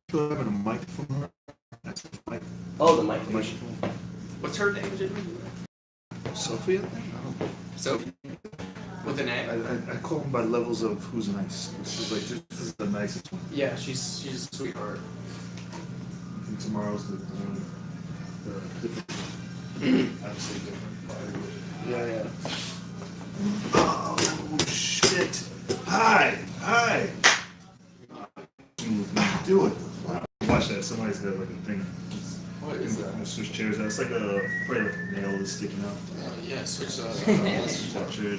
still having a microphone. That's a mic. Oh, the microphone. Microphone. What's her name, Jimmy? Sophia? I don't know. Sophie? With an A? I call them by levels of who's nice. She's like, this is the nicest one. Yeah, she's a sweetheart. And tomorrow's the different one. I would say different. Yeah. Oh, shit. Hi. Do it. Watch that. Somebody's got like a thing. What is that? I'm gonna switch chairs out. It's like probably like a nail is sticking out. Yeah, switch We'll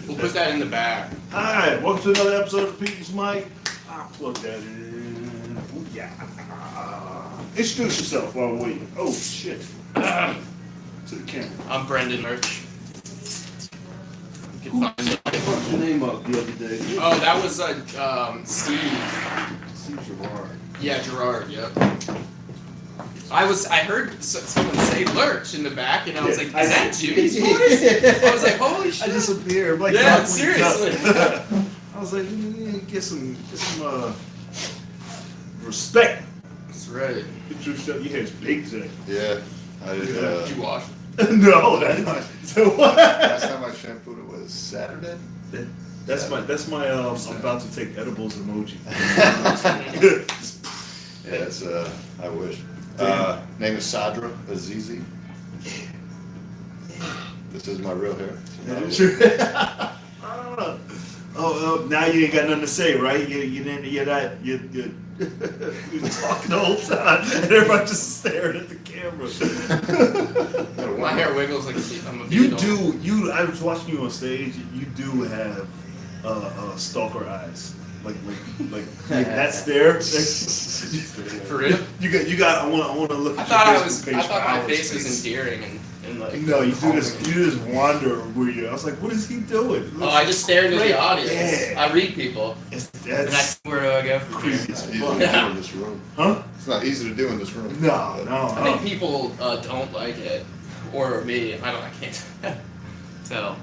We'll put that in the back. Hi, welcome to another episode of People's Mic. I'll plug that in. Ooh, yeah. Introduce yourself while we're waiting. Oh, shit. To the camera. I'm Brendan Lurch. You can find me. Fucked your name up the other day. Oh, that was Steve. Steve Gerard. Yeah, Gerard. Yep. I heard someone say Lurch in the back, and I was like, "Is that Jimmy's voice?" I was like, "Holy shit!" I disappeared. Like, yeah, Doc seriously. I was like, get some respect. That's right. Get your stuff. You had big today. Yeah, I did. Did you wash? No, that's not. So what? Last time I shampooed it was Saturday. That's my I'm about to take edibles emoji. Yeah, it's I wish. Name is Sadra Azizi. This is my real hair. Oh, now you ain't got nothing to say, right? You're talking the whole time, and everybody just staring at the camera. My hair wiggles like I'm a You beetle. do. I was watching you on stage. You do have stalker eyes. Like that's there. For real? You got. I want to look. I At thought your I was. Facebook page I for thought my hours face was straight. endearing and like. No, you do this. You just wander where you. I was like, what is he doing? Oh, I just stare into Great. the audience. Yeah. I read people, That's and that's where do I go from creepy here? as It's easy to fuck. do in this room. Huh? It's not easy to do in this room. No. I think people don't like it, or me. I can't tell.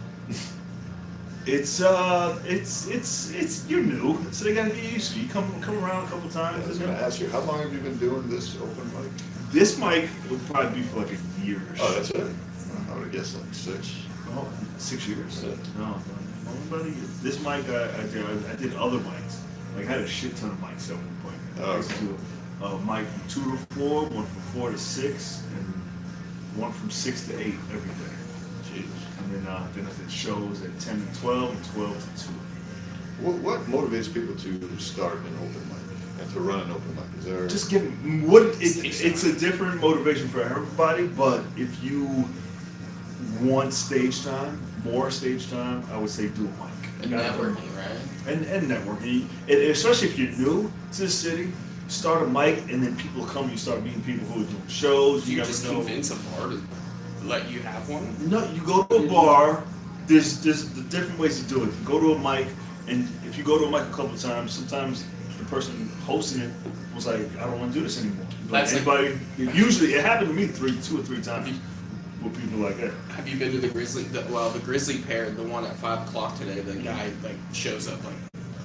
It's you're new, so they gotta get used to you. Come around a couple I times. was going to ask you, how long have you been doing this open mic? This mic would probably be for like a year. Oh, that's it. I would have guessed like 6. Oh, 6 years. Yeah. No, about a year. This mic I did other mics. Like I had a shit ton of mics at one point. Oh, I used to do a mic from 2 to 4, one from 4 to 6, and one from 6 to 8 every day. Jeez. And then I did shows at 10 to 12 and 12 to 2. What motivates people to start an open mic and to run an open mic? Is there Just it's a different motivation for everybody, but if you want stage time, more stage time, I would say do a mic. And networking, right? And networking. And especially if you're new to the city, start a mic and then people come, you start meeting people who are doing shows. Do you never just know. convince a bar to let you have one? No, you go to a bar. There's the different ways to do it. You go to a mic, and if you go to a mic a couple of times, sometimes the person hosting it was like, I don't want to do this anymore. Like That's anybody, usually it happened to me 2 or 3 times with people like that. Have you been to the Grizzly Pair, the one at 5 o'clock today? The guy like shows up like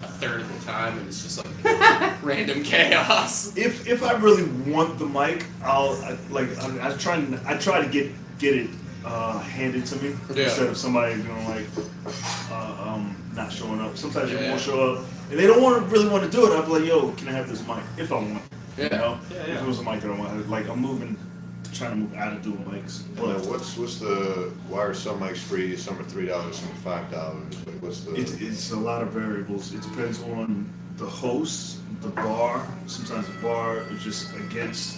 a third of the time, and it's just like random chaos. If I really want the mic, I try to get it handed to me instead of somebody doing like not showing up. Sometimes they won't show up and they don't really want to do it. I'll be like, yo, can I have this mic if I want? Yeah. You know, Yeah. if it was a mic that I want, like I'm trying to move out of doing mics. And then why are some mics free, some are $3, some are $5? Like what's the It's a lot of variables. It depends on the host, the bar. Sometimes the bar is just against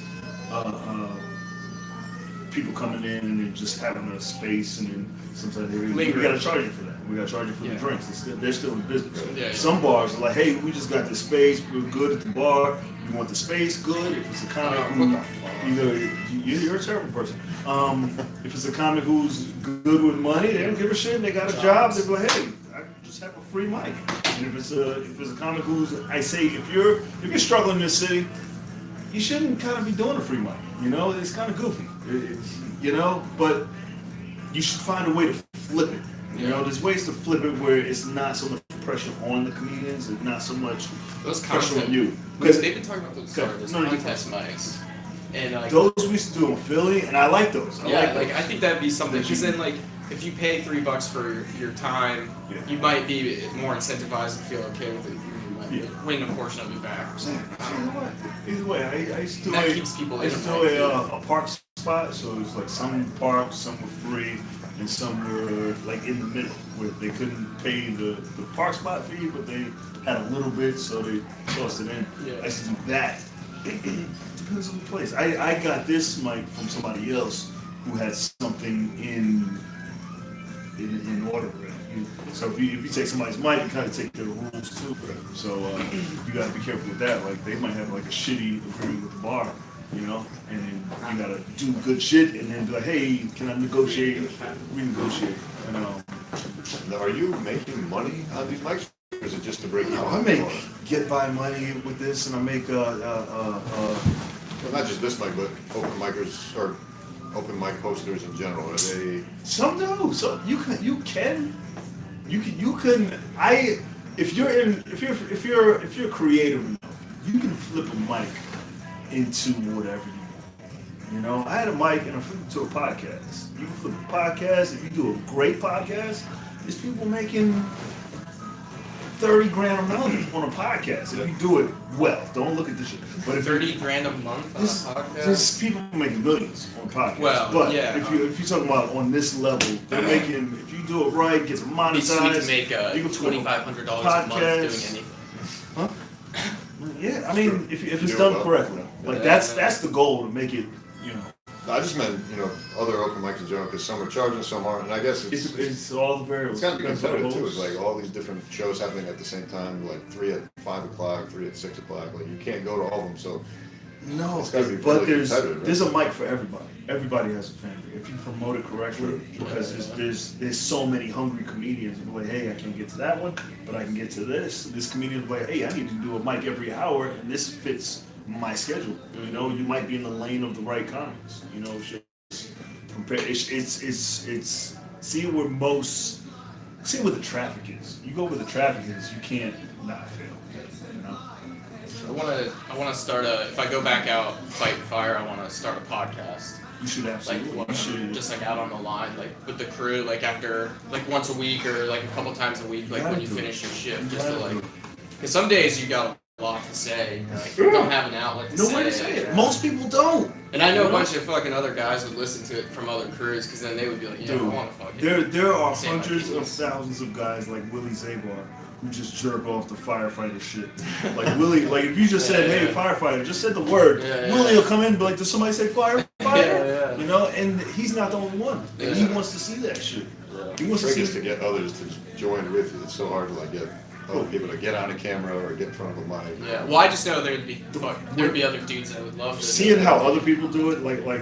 people coming in and then just having a space, and then sometimes we gotta charge you for that. We gotta charge you for the drinks. They're still in business. Yeah. Some bars are like, hey, we just got this space. We're good at the bar. You want the space? Good. If it's a comic you're a terrible person. If it's a comic who's good with money, they don't give a shit. They got a job. They're like, hey, I just have a free mic. And if it's a comic who's, I say, if you're struggling in this city, you shouldn't kind of be doing a free mic. You know, it's kind of goofy. But you should find a way to flip it. You know, there's ways to flip it where it's not so much pressure on the comedians and not so much Those pressure content, on you. because they've been talking about those, Okay. sorry, those No, you- contest mics. And like, Those we used to do in Philly, and I like those. I yeah, like like those. I think that'd be something, That because you- then like, if you pay $3 for your time, Yeah. you might be more incentivized and feel okay with it. You might Yeah. win a portion of it back or something. I don't know. Either way, I used to do That a, keeps people I used to in do the a park spot, so it was like some parks, some were free, and some were like in the middle, where they couldn't pay the park spot fee, but they had a little bit, so they tossed it in. Yeah. I used to do that. Depends on the place. I got this mic from somebody else who had something in order with it. So if you take somebody's mic, you kind of take their rules too. So you got to be careful with that. Like they might have like a shitty agreement with the bar, you know, and then you got to do good shit and then be like, hey, can I negotiate? Renegotiate. You know. Now, are you making money on these mics, or is it just to break even? No, I make get by money with this, and I make Well, not just this mic, but open micers or open mic posters in general. Are they? some do. So you can. If you're creative enough, you can flip a mic into whatever you want. You know, I had a mic and I flipped it to a podcast. You can flip a podcast. If you do a great podcast, there's people making $30 grand a month on a podcast. If you do it well, don't look at this shit. But if $30 grand a month on a podcast? there's people making millions on podcasts. Well, but yeah. if you're talking about on this level, they're making. If you do it right, gets It'd be monetized. sweet to make you can do a $2,500 a month doing podcast. anything. Huh? Yeah, I mean, if it's do it done well. correctly, like Yeah. that's the goal, to make it. You know, I just meant other open mics in general, because some are charging, some aren't, and I guess it's all the variables. It's gotta be Depends on the competitive too. It's host. like all these different shows happening at the same time, like 3 at 5 o'clock, 3 at 6 o'clock. Like you can't go to all of them. So No, It's gotta be but really competitive, right? there's a mic for everybody. Everybody has a family. If you promote it correctly, because there's so many hungry comedians who are like, hey, I can't get to that one, but I can get to this. This comedian is like, hey, I need to do a mic every hour, and this fits my schedule. You know, you might be in the lane of the right comics. You know, it's see where the traffic is. You go where the traffic is, you can't not fail. You know. I wanna start if I go back out, fight fire, I wanna start a podcast. You should Like absolutely. You should. just like out on the line, like with the crew, like after like once a week or like a couple times a week, like gotta when you do it. finish your shift, You just to gotta do like, it. because some days you got a lot to say, and you're like, you don't have an outlet to No say way to say it. yeah. Most people don't. And I know You a bunch of fucking other guys would listen to it from other crews, because then they would be like, yeah, I Dude, want to fucking. there are say my hundreds of piece. thousands of guys like Willie Zabar who just jerk off the firefighter shit. Like Willie, like if you just said, Yeah, "Hey, yeah. firefighter," just said the word, Yeah, yeah. Willie will come in and be like, "Did somebody say firefighter?" Yeah. You know, and he's not the only one. And he Yeah. wants to see that shit. Yeah. He wants the to trick see. is to get others to join with you. It's so hard to like get other people to get on a camera or get in front of a mic. Yeah, well, I just know there'd be other dudes that would love to. Seeing how other people do it, like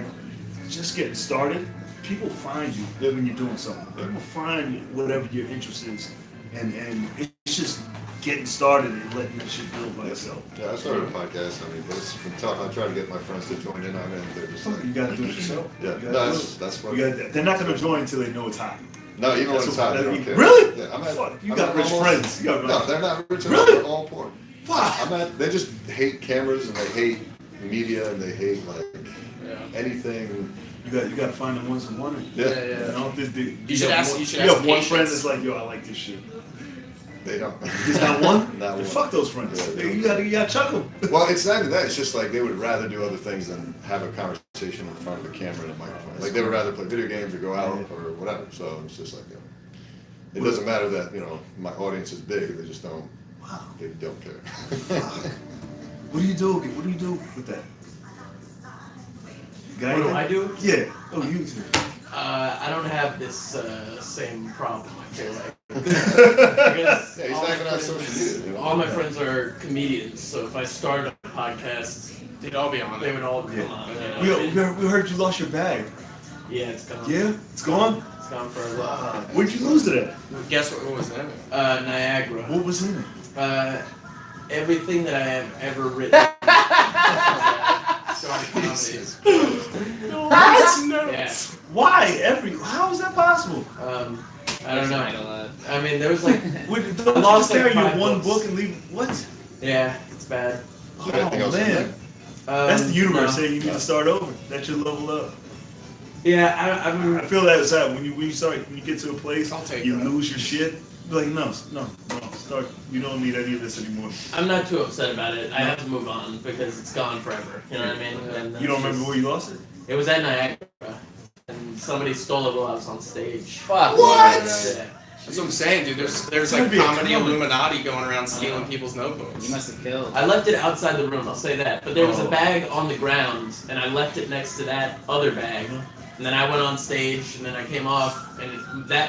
just getting started, people find you when you're doing something. People find whatever your interest is, and it's just getting started and letting that shit build by itself. Yeah, I started a podcast. I mean, but it's been tough. I try to get my friends to join in on it, and they're just like, You gotta do it yourself. yeah, You gotta no, do that's it. what. You gotta, they're not gonna join until they know it's hot. No, even when That's it's what- hot, they don't care. Really? Yeah, Fuck, you I'm got at rich almost- friends. You got No, they're not rich enough. Really? They're all poor. Fuck. They just hate cameras and they hate media and they hate like Yeah. anything. You gotta find the ones who want it. Yeah, Yeah, yeah. You know, You should ask- you should have ask one patience. friend that's like, yo, I like this shit. they don't. There's not one. Not Then one. fuck those friends. Yeah, you gotta chuck them. Well, it's not even that. It's just like they would rather do other things than have a conversation in front of a camera and a microphone. Like they would rather play video games or go out or whatever. So it's just like, it doesn't matter that my audience is big. They just don't. Wow. They don't care. Fuck. What do you do? What do you do with that? Got What do anything? I do? Yeah. Oh, you. I don't have this same problem, I feel like. Yeah, he's all not my even on friends- social media. All my friends are comedians, so if I started a podcast, They'd all be on they there. would all come Yeah. on. We heard you lost your bag. Yeah, it's gone. Yeah, it's gone. It's gone for a while. Where'd you lose it at? Guess what was in it? Niagara. What was in it? Everything that I have ever written. Sorry, comedy. What? Yeah. Why? How is that possible? I don't know. Idle, I mean, there was like, Wait, don't you lost, just carry like, your 5 one books. book and leave? What? yeah, it's bad. Is there anything else in there? That's the universe No. saying you need to start over. That you level up. Yeah, I'm. I feel that is that when you get to a place, I'll take you that. lose your shit. Be like, no, start. You don't need any of this anymore. I'm not too upset about it. I have to move on because it's gone forever. You know what I mean? And You don't remember where you lost it? It was at Niagara, and somebody stole it while I was on stage. Fuck. What? Yeah. That's what I'm saying, dude. There's It's like gonna be a comedy comic. Illuminati going around stealing people's notebooks. You must have killed. I left it outside the room. I'll say that. But there was Oh. a bag on the ground, and I left it next to that other bag. And then I went on stage, and then I came off, and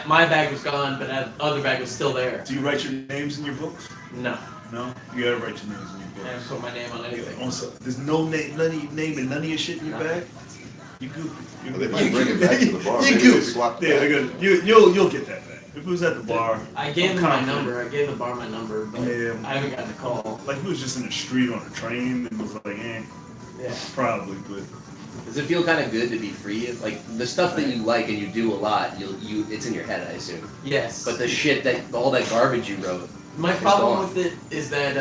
my bag was gone, but that other bag was still there. Do you write your names in your books? No, No, you gotta write your names in I your didn't books. put my name on anything. Also, there's no name, none of your name and none of your shit in your No. bag. You goofy. Well, they might bring it back to the bar. You Maybe they goofy. swap the Yeah, bag. they're gonna. You'll get that back. If it was at the bar, I gave I'm them my confident. number. I gave the bar my number, but Yeah. I haven't gotten a call. Like if it was just in the street on a train and was like, Yeah. probably, but Does it feel kind of good to be free? Like the stuff that you like and you do a lot, it's in your head, I assume. Yes. But the shit all that garbage you wrote. My It's problem gone. with it is that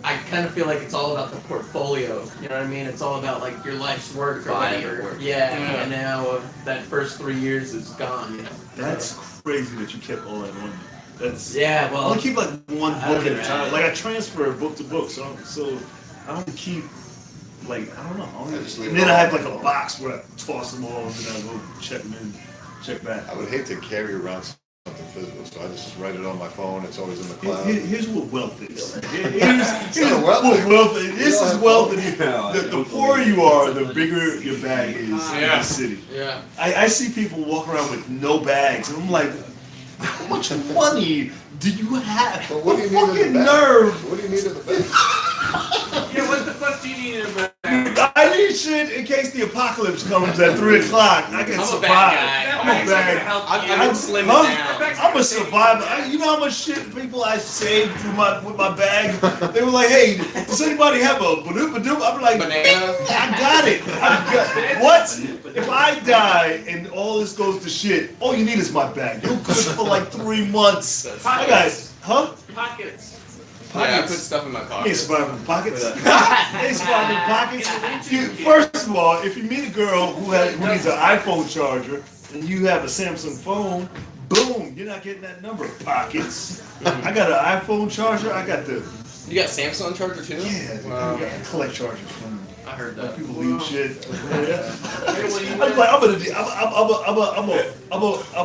I kind of feel like it's all about the portfolio. You know what I mean? It's all about like your life's work or Body of whatever. work. Yeah. Yeah. And now that first 3 years is gone. You know? that's crazy that you kept all that on you. That's Yeah. I Well. only keep like one I book at don't a time. know. Like I transfer book to book, so I don't keep like I don't know. I just leave And it then all I have on like the a phone. box where I toss them all and then I go check them in, check back. I would hate to carry around something physical, so I just write it on my phone. It's always in the cloud. Here's what wealth is. It's not a wealth what thing. wealth is. This You don't is have wealth. wealth. The poorer you are, the bigger your bag is in Yeah. the city. Yeah. I see people walk around with no bags, and I'm like, how much money do you have? But what do you need fucking in the bag? nerve? What do you need in the bag? Yeah. What the fuck do you need in a bag? I need shit in case the apocalypse comes at 3 o'clock. I can I'm a survive. bad guy. I'm a bad. I've been slimming Huh? down. I'm a survivor. You know how much shit people I saved with my bag? They were like, "Hey, does anybody have a badoop?" I'm like, Banana. I got it. What? If I die and all this goes to shit, all you need is my bag. You're good for like 3 months. I got it. Huh? Pockets. Yeah, I put Pockets. stuff in my You ain't pocket. surviving pockets. You ain't surviving pockets. First of all, if you meet a girl who needs an iPhone charger and you have a Samsung phone, boom, you're not getting that number. Pockets. I got an iPhone charger. I got the You got Samsung charger too? Wow. I collect chargers from I heard that. people leave shit. I'm like, I'm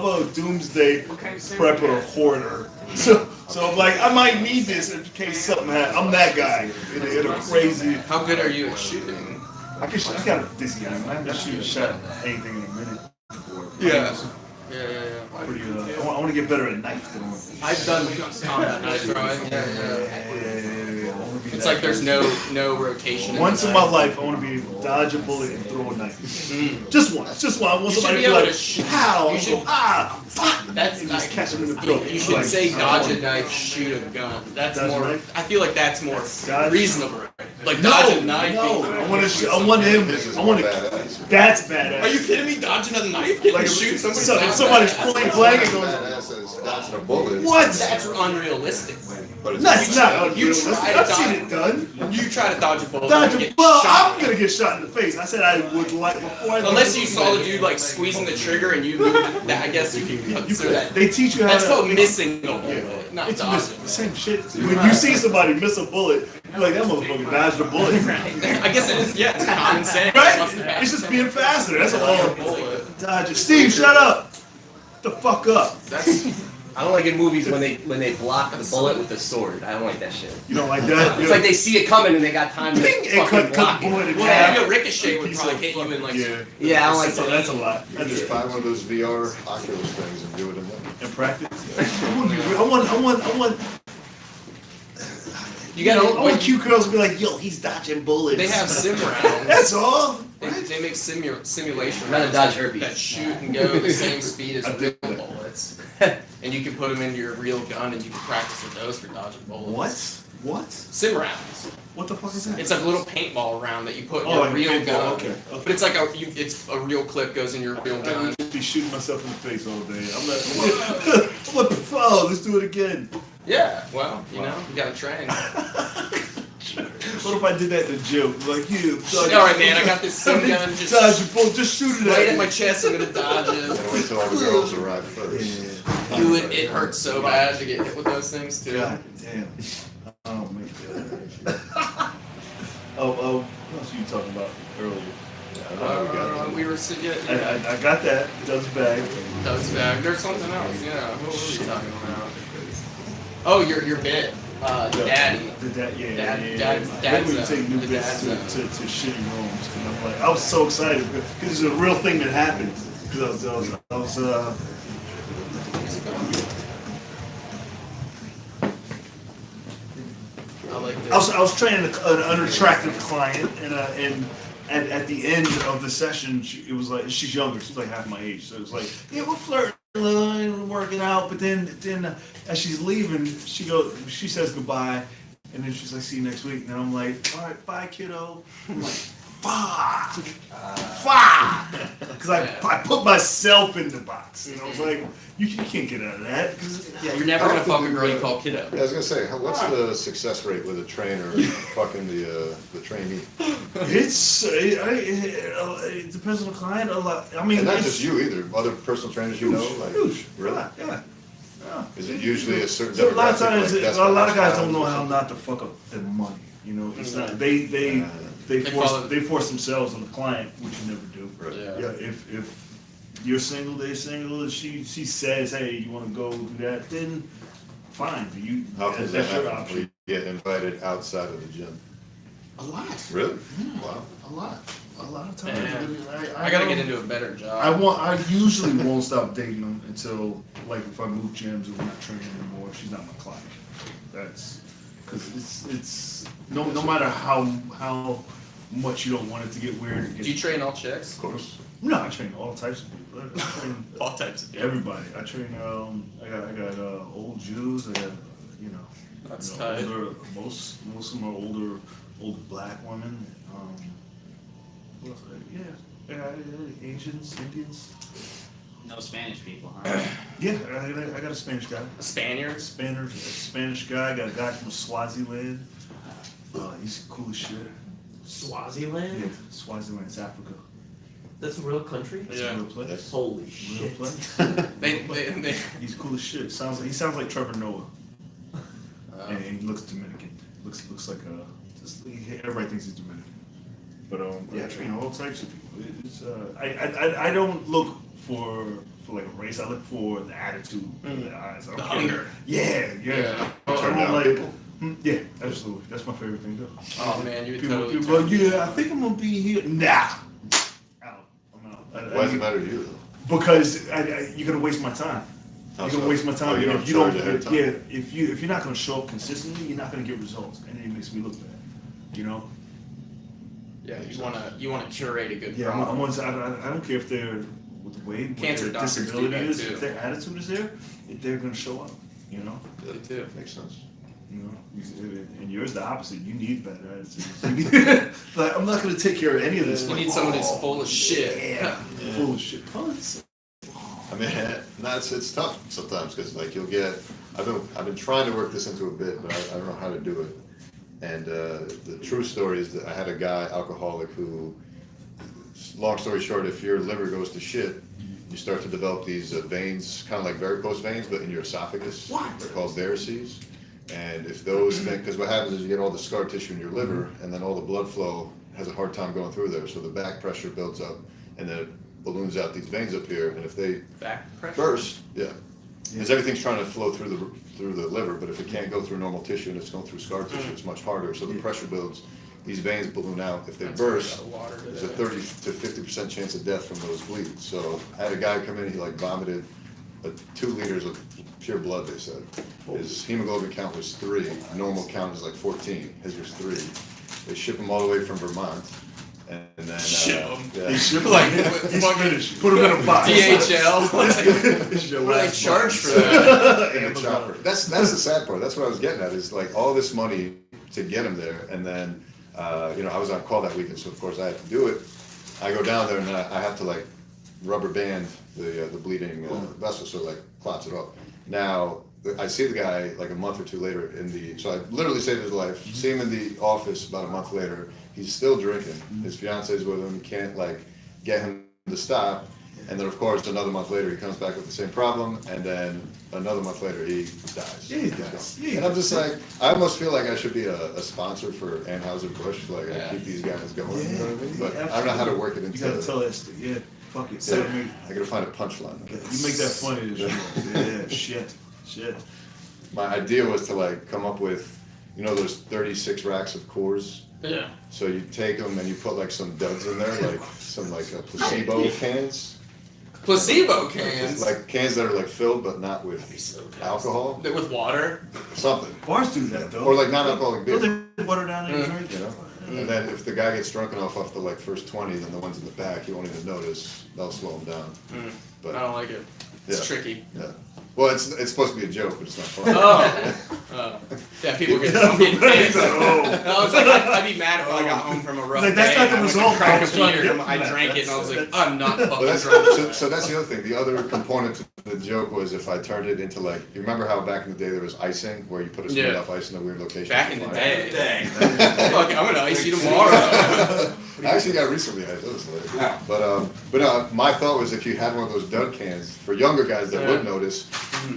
a doomsday prepper hoarder. So I'm like, I might need this in case something happens. I'm that guy in a crazy. How good are you at shooting? I got a dizzy eye. I haven't shoot a shot at anything in a minute before. Yeah. Yeah. Pretty, I want to get better at knife throwing. I've done combat Knife throwing. Yeah. I wanna be It's that like there's person. no rotation. Once in my life, I want to be able to dodge a bullet and throw a knife. Just once. I want You should somebody be to be able like, to shoot. pow, You and should- go, ah, fuck. That's And not. just catch him in the throat. You should Like, say I dodge want- a knife, shoot a gun. That's Dodge a more. knife? I feel like that's more Dodge- reasonable. Like No, dodge a knife. no. I want him. This is I want to. badass. That's badass. Are you kidding me? Dodging a knife? You Like can shoot somebody. so, if somebody's point blank and goes, Badass as dodging a bullet. what? That's unrealistic. But it's That's not You unrealistic. try to I've seen dodge- it done. You try to dodge a bullet. Dodge you a, get well, shot. I'm gonna get shot in the face. I said I would like before I. Unless you saw the dude like squeezing the trigger and you moved that, I guess you can You consider could. that. They teach you how That's to. called missing a bullet, not It's dodging. the same shit. When you see somebody miss a bullet, you're like, that motherfucker dodged a bullet. I guess it is. Yeah, it's common sense. Right? It's just being faster. That's all. Dodge it. Steve, shut up. The fuck up. That's I don't like in movies when they block the bullet with the sword. I don't like that shit. You don't like that? It's like they see it coming and they got time to Ping, and fucking cut block the bullet in it. well, half. maybe a ricochet would Piece probably of hit you in like. Yeah. Yeah, I don't like So that. that's a lot. You That's just it. buy one of those VR Oculus things and do it in there. In practice. I want. You gotta. I want cute girls to be like, yo, he's dodging bullets. They have sim rounds. That's all. They make simulation Rather rounds dodge that- herpes. that shoot and go the same speed as I real did that. bullets. And you can put them into your real gun and you can practice with those for dodging bullets. What? What? Sim rounds. What the fuck is that? It's a little paintball round that you put in Oh, your like a real paintball, gun. okay. But it's like it's a real clip goes in your real I gun. would be shooting myself in the face all day. I'm like, oh, let's do it again. Yeah, well, you know, you gotta train. What if I did that in the gym? Like, you. All right, man, I got this sim gun. Just Dodge your bullet, just shoot it right at at me. my chest. I'm gonna dodge it. And wait till all the girls arrive first. Yeah. Dude, it hurts so bad to get hit with those things too. God damn. Oh, man. What else were you talking about earlier? We were sitting. Yeah, I got that. Doug's bag. Doug's back. There's something else. Yeah. What were we talking about? Oh, your bit, daddy. Dad's Then we zone. take new The bits dad's to shitty rooms. And I'm like, I was so excited because it's a real thing that happened. Because I was I like I was training an unattractive client, and at the end of the session, it was like she's younger, she's like half my age, so it was like, yeah, we're flirting, we're working out, but then as she's leaving, she says goodbye, and then she's like, see you next week, and I'm like, all right, bye, kiddo. I'm like, fuck, because I put myself in the box, and I was like, you can't get out of that, 'cause Yeah, you're never gonna fuck a girl you call kiddo. Yeah, I was gonna say, what's the success rate with a trainer fucking the trainee? It depends on the client a lot. I mean, And not it's just you either, other personal trainers you know, like, huge. really? Yeah. Is it usually a certain So a lot of demographic, times, like, that's a lot what of guys don't happens know or how something? not to fuck up their money. You know, it's not Mm-hmm. they They follow- they force themselves on the client, which you never do. Right. Yeah. If you're single, they're single, and she says, hey, you want to go do that, then fine. You How often does that that's your happen? option. Where you get invited outside of the gym? A lot, Really? Wow. a lot of times. Yeah. I gotta get into a better job. I usually won't stop dating them until, like, if I move gyms or we're not training anymore, she's not my client. That's because it's no matter how much you don't want it to get weird. It gets, Do you train all chicks? Of course. No, I train all types of people. I train All types of people. everybody. I train. I got old Jews. I got That's you tight. older. Most of them are older black women. Who else? Yeah, Asians, Indians. No Spanish people, huh? Yeah, I got a Spanish guy. Spaniards? Spanish guy. I got a guy from Swaziland. He's cool as shit. Swaziland? Yeah, Swaziland, it's Africa. That's a real country? It's Yeah. a real place. Holy Real shit. place. They He's cool as shit. He sounds like Trevor Noah, and um, he looks Dominican. Looks like everybody thinks he's Dominican. But yeah, I train all types of people. It's I don't look for like a race. I look for the attitude, the eyes. I don't the care. hunger. Yeah. Yeah. I Turn don't down like. people. Yeah, absolutely. That's my favorite thing to do. Oh man, you would People, totally. people are like, yeah, I think I'm gonna be here. Nah, out. I'm out. Why does it matter to you though? Because you're gonna waste my time. How You're so? gonna waste my Oh, time. you And don't if you don't, charge ahead of time. yeah, if you're not gonna show up consistently, you're not gonna get results, and it makes me look bad. You know? Yeah, you wanna curate a good Yeah, problem. I don't care if they're with the weight, what Cancer their doctors do disability that is, too. if their attitude is there, they're gonna show up. You know? They do. Makes sense. You know, and yours the opposite. You need better attitude. Like, I'm not gonna take care of any of this. You Like, need someone who's oh, full of shit. Yeah, full of shit. Punks. I mean, it's tough sometimes because like you'll get. I've been trying to work this into a bit, but I don't know how to do it. And the true story is that I had a guy, alcoholic, who, long story short, if your liver goes to shit, you start to develop these veins, kind of like varicose veins, but in your esophagus. What? They're called varices. And if those things, because what happens is you get all the scar tissue in your liver, and then all the blood flow has a hard time going through there. So the back pressure builds up, and then it balloons out these veins up here. And if they Back pressure. burst, yeah, because everything's trying to flow through the liver, but if it can't go through normal tissue and it's going through scar tissue, it's much harder. So the pressure builds. These veins balloon out. If they That's why we burst, got water there's a today. 30 to 50% chance of death from those bleeds. So I had a guy come in, he like vomited 2 liters of pure blood, they said. His hemoglobin count was 3, normal count is like 14, his was 3. They ship him all the way from Vermont, and then Ship 'em. They yeah. ship Like, he's fucking finished. Put him in a box. DHL. This is your What do they last charge box. for that? In a chopper. That's the sad part. That's what I was getting at. Is like all this money to get him there, and then I was on call that weekend, so of course I had to do it. I go down there and I have to like rubber band the bleeding vessel, so it, like clots it up. Now I see the guy like a month or two later so I literally saved his life. See him in the office about a month later. He's still drinking. His fiance's with him. He can't like get him to stop. And then of course another month later he comes back with the same problem, and then another month later he dies. Yeah, he does. Yeah, he And I'm does. just like, I almost feel like I should be a sponsor for Anheuser-Busch, like I Yeah. keep these guys going, you know what I mean? Yeah, But I don't know how to work it You into gotta tell that story. Yeah, fuck it. Yeah, Yeah. I gotta find a punchline. You make that funny this year. Yeah, shit. My idea was to like come up with, those 36 racks of Coors. Yeah. So you take them and you put like some duds in there, like some like placebo cans. Placebo cans. Like cans that are like filled but not with alcohol, With water. something. Bars do that though. Or like non-alcoholic beer. Don't they water down and drink? You know? And then if the guy gets drunk enough off the like first 20, then the ones in the back, he won't even notice. They'll slow him down. But I don't like it. It's Yeah. tricky. yeah. Well, it's supposed to be a joke, but it's not funny. Yeah, people get getting pissed. Oh. I was like, I'd be mad if I got home from a rough Like, that's day not the and I went to result I crack a was trying to beer get and I from that. drank it and I was like, That's- I'm not Well, fucking that's, drunk. so that's the other thing. The other component to the joke was if I turned it into like, you remember how back in the day there was icing, where you put a smooth Yeah. enough ice in a weird location? Back in the Fine. day. Fuck it, I'm gonna ice you tomorrow. I actually got recently iced. That was hilarious. But my thought was if you had one of those dud cans for younger guys that would notice,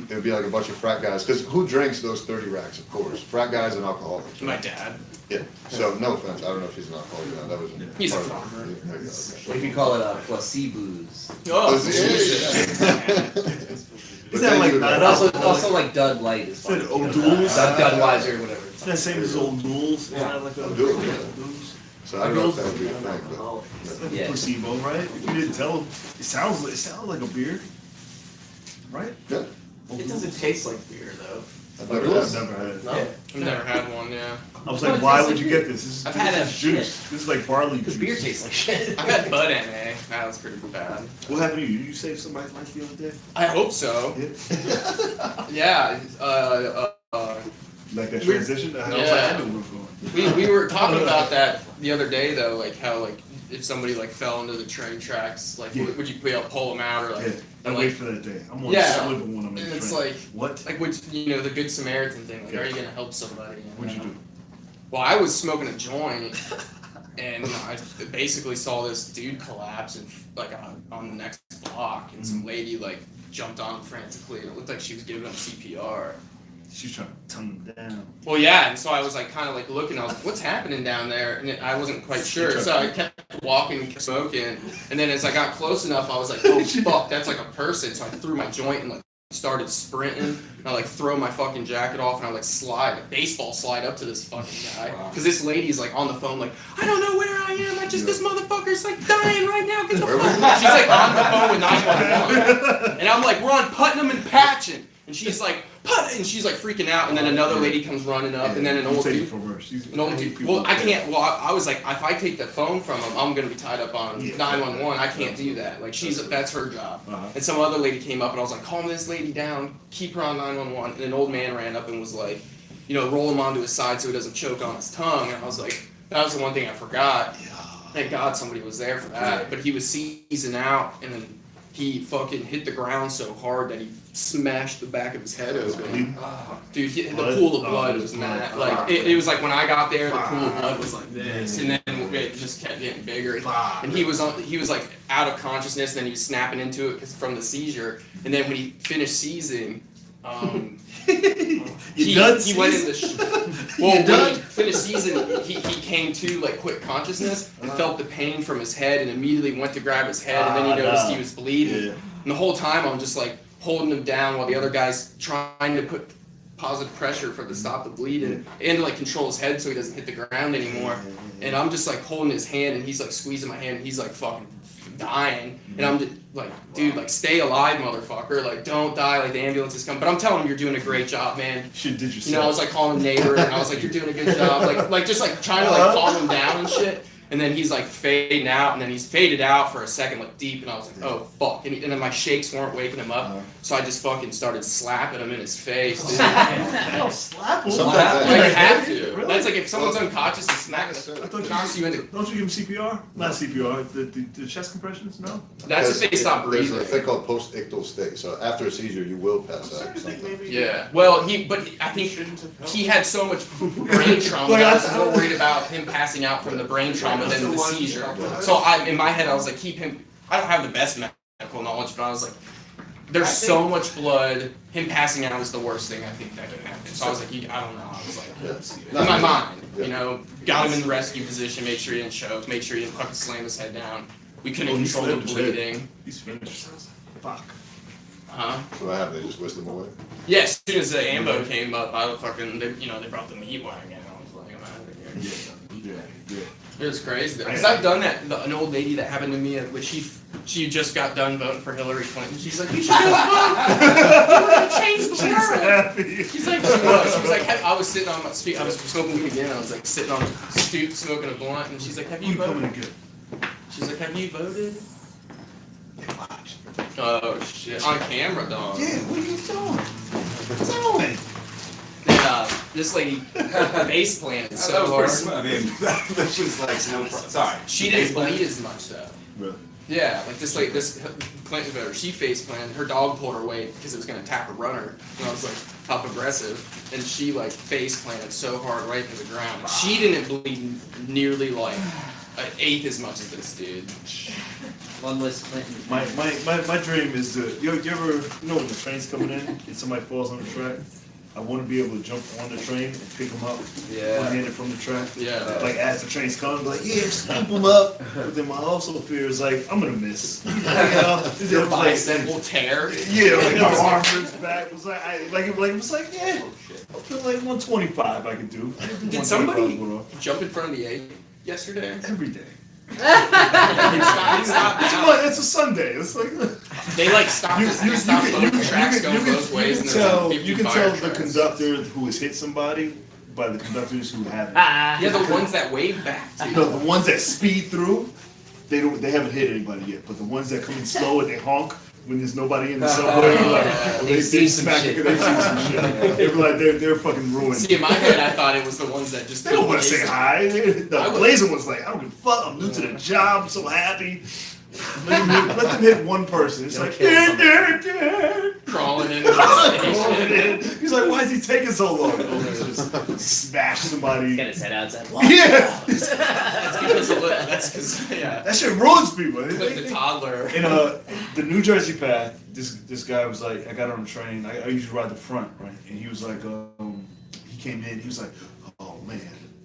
it would be like a bunch of frat guys. Because who drinks those 30 racks? Of course, frat guys and alcoholics. My dad. Yeah. So no offense. I don't know if he's an alcoholic. That was He's a part of it. farmer. There you go, okay. We can call it placebos. Oh, Yeah, Jesus. But Is that then like you- not Also like Dud Light is Is that fine. O'Doul's? Budweiser, whatever. It's that same as old Duels. Yeah. Like O'Doul's, yeah. O'Doul's. So I don't know if that would be a thing, but. It's like Yeah. placebo, right? If you didn't tell them, it sounds like a beer, right? Yeah. It doesn't taste like beer though. I've never I've had never had it. No. I've never had one, yeah. I was No, like, it why tastes would like you beer. get this? This is, I've had this that is juice. This is like barley Because juice. beer tastes like shit. I've had Bud NA. That was pretty bad. What happened to you? You saved somebody's life the other day? I hope so. Yeah. Yeah. Like that We- transition? I was like, Yeah. I knew where we're going. We were talking about that the other day though, like how like if somebody like fell into the train tracks, like Yeah. would you be able to pull them out or like Yeah, I and wait like for that day. I'm on Yeah. sliver when I'm in and the it's train. like What? like would the Good Samaritan thing, like Yeah. are you gonna help somebody? And, What'd you do? Well, I was smoking a joint, and I basically saw this dude collapse and like on the next block, and some lady like jumped on him frantically, and it looked like she was giving him CPR. She's trying to tongue him down. Well, yeah, and so I was like kind of like looking, I was like, what's happening down there? And I wasn't quite sure, so I kept walking, kept smoking, and then as I got close enough, I was like, oh fuck, that's like a person. So I threw my joint and like started sprinting, and I like throw my fucking jacket off, and I like slide, like baseball slide up to this fucking guy, because this lady's like on the phone, like, I don't know where I am, this motherfucker's like dying right now, get the Where fuck. was he? She's like on the phone with 911, and I'm like, we're on Putnam and Patchen. And she's like, and she's like freaking out, and then another lady comes running up, and then an You old take it dude. from her. She's An old dude. Well, I can't. Well, I was like, if I take the phone from him, I'm gonna be tied up on Yeah. 911. I can't do that. Like, that's her job. Uh-huh. And some other lady came up, and I was like, calm this lady down, keep her on 911. And an old man ran up and was like, roll him onto his side so he doesn't choke on his tongue. And I was like, that was the one thing I forgot. Thank God somebody was there for that. But he was seizing out, and then he fucking hit the ground so hard that he smashed the back of his head open. Dude, the Blood? pool of blood Oh, was blood. mad. Like it was like when I got there, the pool of blood was like this, and then it just kept getting bigger. And he was like out of consciousness, and then he was snapping into it from the seizure. And then when he finished seizing, he done went in seizing? well, You done? when he finished seizing, he came to like quick consciousness and felt the pain from his head, and immediately went to grab his head, and then he noticed he was bleeding. Yeah. And the whole time I'm just like holding him down while the other guy's trying to put positive pressure for to stop the bleeding and to like control his head so he doesn't hit the ground anymore. And I'm just like holding his hand, and he's like squeezing my hand, and he's like fucking dying. And I'm just like, dude, like stay alive, motherfucker. Like don't die. Like the ambulance is coming. But I'm telling him you're doing a great job, man. Shit, did I was like calling him neighbor, and I was like, you're doing a good job. Like just like trying to like calm him down and shit. And then he's like fading out, and then he's faded out for a second, like deep, and I was like, oh fuck. And then my shakes weren't waking him up, so I just fucking started slapping him in his face. Dude. I'll slap him. Sometimes Like that- you have to. Really? That's like if someone's unconscious and smacks, I thought knocks you into. Don't you give him CPR? Not CPR. The chest compressions? No. That's if they stop There's breathing. a thing called post-ictal state. So after a seizure, you will pass out. sometimes. Yeah. Well, I think he had so much brain trauma. Like, that I was I- more worried about him passing out from the brain trauma than the seizure. So in my head, I was like, keep him. I don't have the best medical knowledge, but I was like, there's so much blood. Him passing out is the worst thing I think that could happen. So I was like, I don't know. I was like, in my mind, you know, got him in the rescue position, make sure he didn't choke, make sure he didn't fucking slam his head down. We couldn't he's control the finished, yeah. bleeding. He's finished. Fuck. So what happened? They just whisked him away? Yeah, as soon as the ambo came up, I fucking, they brought the meat wagon. I was like, I'm out of here. Yeah. It was crazy though, because I've done that. An old lady that happened to me, which she just got done voting for Hillary Clinton. She's like, you should go vote. We're gonna change the She's world. happy. She's like, she was like, I was sitting on my speak. I was smoking weed again. I was like sitting on a stoop smoking a blunt, and she's like, have you You coming voted? in good. She's like, have you voted? Oh shit! On camera, dog. Yeah, what are you doing? And, this lady face planted so hard. I mean, that was like no. Sorry. She didn't bleed as much though. Really? Yeah, like this Clinton voter, she face planted. Her dog pulled her weight because it was gonna tap a runner. And I was like, top aggressive, and she like face planted so hard right to the ground. She didn't bleed nearly like an eighth as much as this dude. One was Clinton. My dream is to you ever when the train's coming in and somebody falls on the track. I want to be able to jump on the train and pick them up, one-handed from the track. Yeah. Like as the train's coming, like scoop them up. But then my also fear is like I'm gonna miss. Your bicep will tear. Yeah, like my arm rips back. It was like it was like I'll feel like 125 I could do. Did somebody jump in front of the 8 yesterday? every day? It's not now. It's a Sunday. It's like They like stopped. They stopped both tracks going both ways, and there's like 50 you can fire tell the trucks. conductor who has hit somebody by the conductors who haven't. Yeah, the ones that wave back to you. No, the ones that speed through, they haven't hit anybody yet. But the ones that come in slow and they honk when there's nobody in the subway, they seen some smack shit. it. They've seen some shit. They're like they're fucking ruined. See, in my head, I thought it was the ones that just. They don't want to say hi. The I would- Blazer was like, I don't give a fuck. I'm new to the job. I'm so happy. Let them hit one person. It's like, Crawling into the station. he's like, why is he taking so long? Oh, he's just smash somebody. Get his head outside. Yeah, That's because yeah. that shit ruins people. Like the toddler. In the New Jersey path, this guy was like, I got on the train. I usually ride the front, right? And he was like, he came in. He was like, oh man,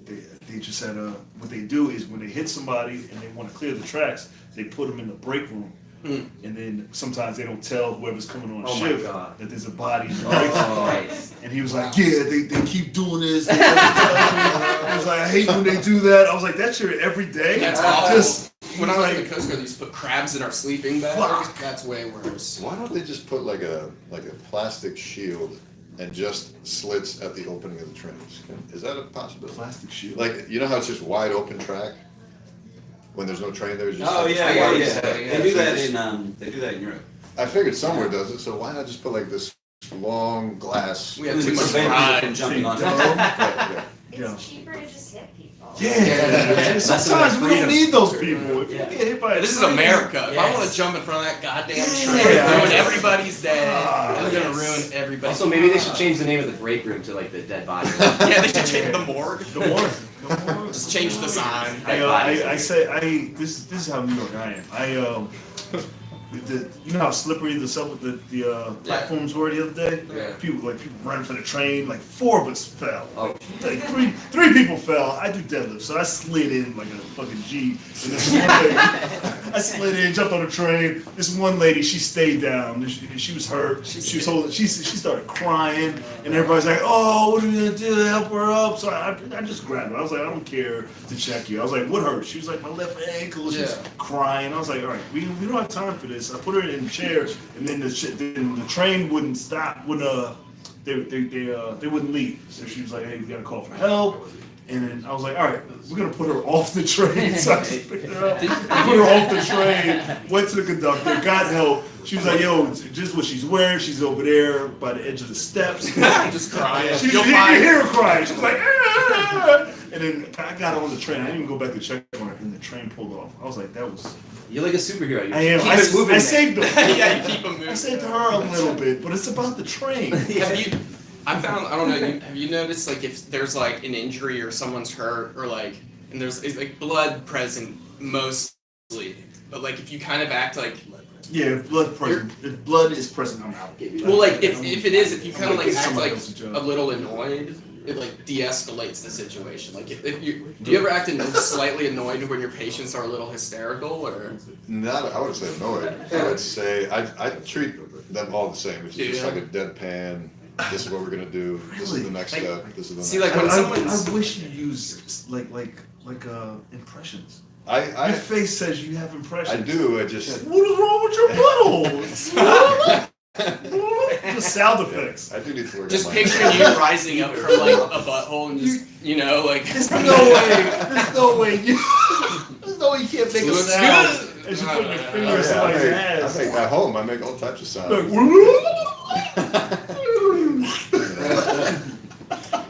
they just had what they do is when they hit somebody and they want to clear the tracks, they put them in the break room. And then sometimes they don't tell whoever's coming on shift that there's a body in the break room. And he was like, yeah, they keep doing this. They never tell me. He was like, I hate when they do that. I was like, that's shit every day. That's awful. Just, When I was in like, the Coast Guard, they used to put crabs in our sleeping bag. Fuck. That's way worse. Why don't they just put like a plastic shield and just slits at the opening of the trains? Is that a possibility? plastic shield. Like, you know how it's just wide open track? When there's no train there, it's just Oh like- yeah. Yeah. They do that in Europe. I figured somewhere does it, so why not just put like this long glass? We have too To much prevent people pride. from jumping on dome? it. Yeah. It's Yeah. cheaper to just hit people. Yeah. Sometimes we don't need those people. If you get hit by a This is train- America. If I Yes. want to jump in front of that goddamn Yeah. train, ruin everybody's day. Ah, I'm gonna yes. ruin everybody's. Also, maybe they should change the name of the break room to like the dead body. Yeah, they should change the morgue. The morgue. Just change the sign. I say this is how New York I am. You know how slippery the platforms were the other day? Yeah. People running for the train, like 4 of us fell. Oh. Like three people fell. I do deadlifts, so I slid in like a fucking G. And this one lady, I slid in, jumped on the train. This one lady, she stayed down. She was hurt. She was holding. She started crying, and everybody's like, "Oh, what are we gonna do? Help her up!" So I just grabbed her. I was like, "I don't care to check you." I was like, "What hurt?" She was like, "My left ankle." She was Yeah. crying. I was like, "All right, we don't have time for this." I put her in the chair, and then the train wouldn't stop. They wouldn't leave. So she was like, "Hey, we gotta call for help." And then I was like, all right, we're gonna put her off the train. So I just picked her up, put her off the train, went to the conductor, got help. She was like, yo, just what she's wearing, she's over there by the edge of the steps. Just crying. She, you You'll find- hear her crying. She was like, ah! And then I got on the train. I didn't even go back to check on her, and the train pulled off. I was like, that was. You're like a superhero. You I am. keep it moving. I man. saved her. Yeah, you keep 'em moving. I saved her a little bit, but it's about the train. Have you? I found. I don't know. Have you noticed like if there's like an injury or someone's hurt or like and there's it's like blood present mostly, but like if you kind of act like Yeah, if blood present. If blood is present, I'm out. well, like if it is, if you kind of like Give act somebody like else a job. a little annoyed, it like de-escalates the situation. Like if you do you ever act slightly annoyed when your patients are a little hysterical or? Not, I wouldn't say annoyed. I would say I treat them all the same. It's just Yeah. like a deadpan. This is what we're gonna do. This is the next Really? step. This is the See, next like, when step. someone's- I wish you used like impressions. Your I face says you have impressions. I do. I just What is wrong with your butthole? Just sound effects. I do need to work. Just on my- picturing you rising up from like a butthole and just like. There's no way. There's no way you. There's no way you can't make a Looks sound good. as you put your Oh, finger in yeah, somebody's I ass. make at home. I make all types of sounds. Like,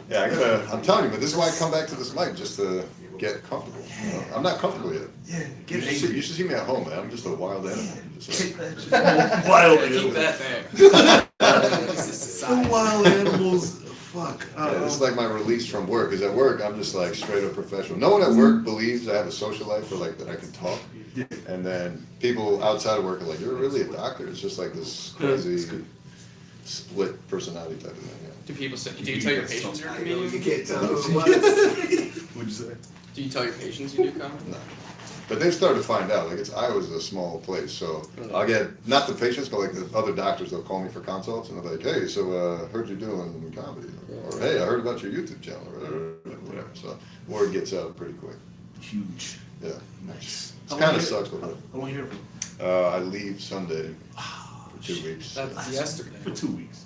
Yeah, I'm telling you, but this is why I come back to this mic just to get comfortable. You know? I'm not comfortable yet. yeah, You should see me at home, man. I'm just a wild animal. Just Keep like, that shit. Wild Keep animals. that there. The wild animals. Fuck. yeah, this is like my release from work. Because at work, I'm just like straight up professional. No one at work believes I have a social life or like that I can talk. Yeah. And then people outside of work are like, "You're really a doctor." It's just like this crazy split personality type of thing. Yeah. Do people say? Do you tell your patients you're a comedian? You can't tell What'd you say? Do you tell your patients you do comedy? No. But they've started to find out. Like Iowa's a small place, so I'll get not the patients, but like the other doctors. They'll call me for consults, and they're like, "Hey, so heard you doing comedy," or "Hey, I heard about your YouTube channel," or whatever. So word gets out pretty quick. Huge. Yeah, Nice. it kind of sucks, but I want to hear from I leave Sunday for 2 weeks. That's yesterday. for 2 weeks.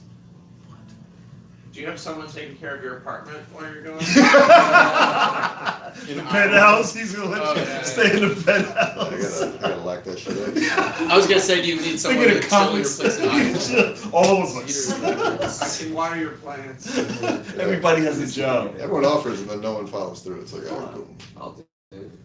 Do you have someone taking care of your apartment while you're going? The penthouse. He's gonna let Oh, you yeah, stay in the I penthouse. gotta lock that shit up. I was gonna say, do you need someone Thinking to of chill in your comics. place in Iowa? All of us. I can water your plants. Everybody has a job. Everyone offers, and then no one follows through. It's like, all right, cool. I'll do it.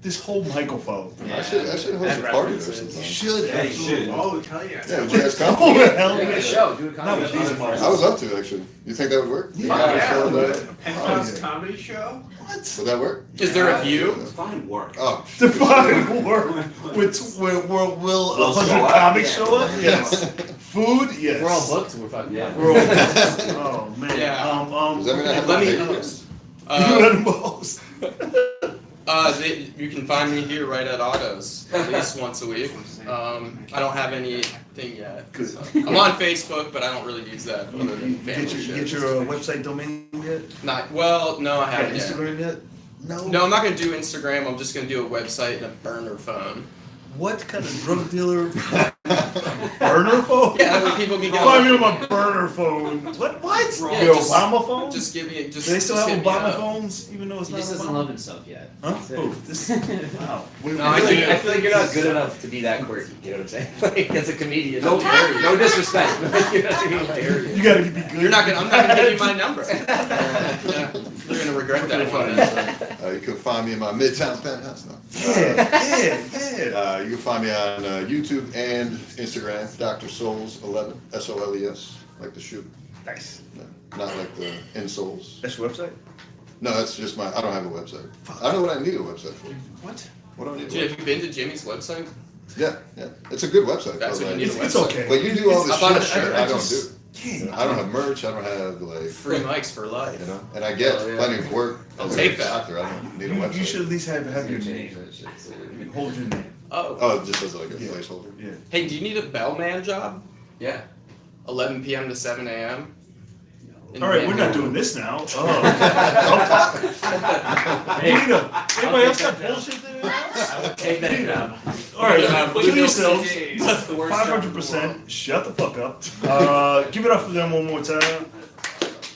This whole Michael follow. I should host a party there sometime. Should Yeah, you should. Oh, hell yeah. Yeah, would you guys come? Oh the hell Do a yeah. show. Do a Not comedy with show. these marks. I would love to actually. You think that would work? Yeah. Would Penthouse Oh, yeah. comedy show? What? that work? Is there a view? Fine work. Oh, Define work. Will 100 show up? comics Yeah. show up? Yes. Food? Yes. We're all booked. We're fucking. Yeah. We're all. Oh man. Yeah. does that mean I have Let to me- pay you? You had the most. You can find me here right at Otto's at least once a week. I don't have anything yet. Good. So. I'm on Facebook, but I don't really use that other than You family shit. get your website domain yet? Not well. No, I Got haven't yet. Instagram yet? No. No, I'm not gonna do Instagram. I'm just gonna do a website and a burner phone. What kind of drug dealer? Burner phone? Yeah, that way people can get Find me on. on my burner phone. What? Yeah, Your just- Obama phone? Just give me. Just. Do they still just have hit me Obama up. phones, even though it's He not just doesn't Obama? love himself yet. Huh? That's it. Oh, this. Wow. No, I do. I feel like you're not good enough to be that quirky. You know what I'm saying? Like as a comedian. No disrespect. But you know what I mean? Like, You gotta be good. You're not gonna. I'm not gonna give you my number. Yeah, you're gonna regret that one. You can find me in my Midtown penthouse now. Yeah. You can find me on YouTube and Instagram, Dr. Souls 11, SOLES, like the shoe. Nice. No, not like the insoles. That's your website? No, that's just my. I don't have a website. I don't know what I need a website for. What? What do I need? A Dude, have website? you been to Jimmy's website? Yeah, it's a good website. That's but, what like, you need a It's website. okay. But you do all I this thought shit. I I don't just- do. Can't. I don't have merch. I don't have like. Free mics for life. You know, and I get Oh, yeah. plenty of work I'll as take a that. doctor. I don't need a website. You should at least have your Change name. that shit, so you can- Hold your name. Oh. Oh, just as like a Yeah. placeholder. Yeah. Hey, do you need a bellman job? Yeah. 11 p.m. to 7 a.m. in All right, we're not Manhattan. doing this now. Oh. Anybody else got bullshit in their house? Take that job. All right, Yeah, kill yourselves. That's the worst job in the 500%. Shut the fuck up. Give it up for them one more time.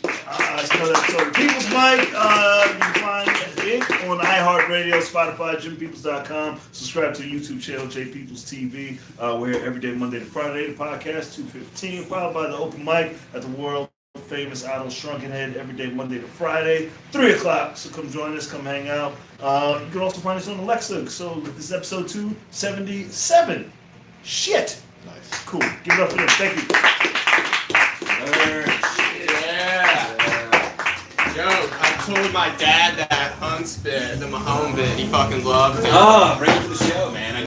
It's another episode of People's Mic. You can find Inc. on iHeartRadio, Spotify, JimPeoples.com. Subscribe to the YouTube channel, J Peoples TV. We're here every day, Monday to Friday. The podcast, 2:15, followed by the open mic at the world famous Idol Shrunken Head every day, Monday to Friday, 3 o'clock. So come join us, come hang out. You can also find us on Alexa. So this is episode 277. Shit. Nice. Cool. Give it up for them. Thank you. Yeah. Yo, I told my dad that Hunts bit, the Mahone bit. He fucking loved it. Oh, bring it to the show, man.